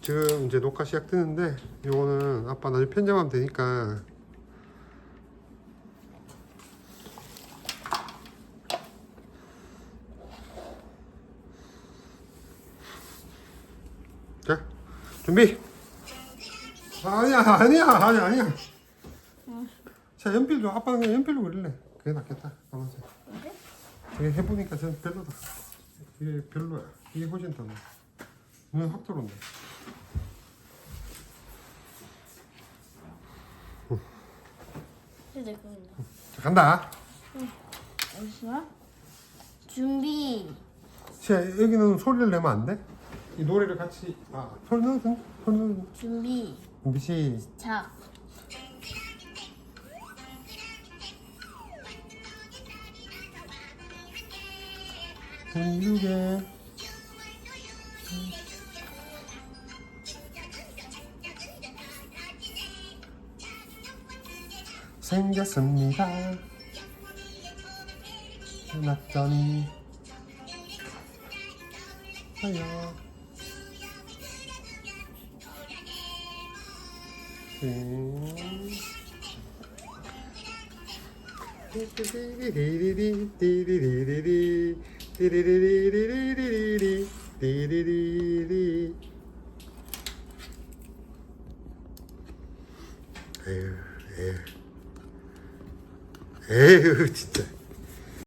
지금 이제 녹화 시작되는데 이거는 아빠 나중에 편집하면 되니까 자 준비. 아니야. 자 연필 줘. 아빠는 그냥 연필로 그릴래. 그게 낫겠다. 가만있어. 이게 해보니까 전 별로다. 이게 별로야. 이게 훨씬 더 나아. 눈에 확 들어온다. 자, 간다. 어디서? 준비. 자, 여기는 소리를 내면 안 돼? 이 노래를 같이 소리 넣어서 준비. 시작. 한국에 생겼습니다. 났더니 하여 에휴 진짜.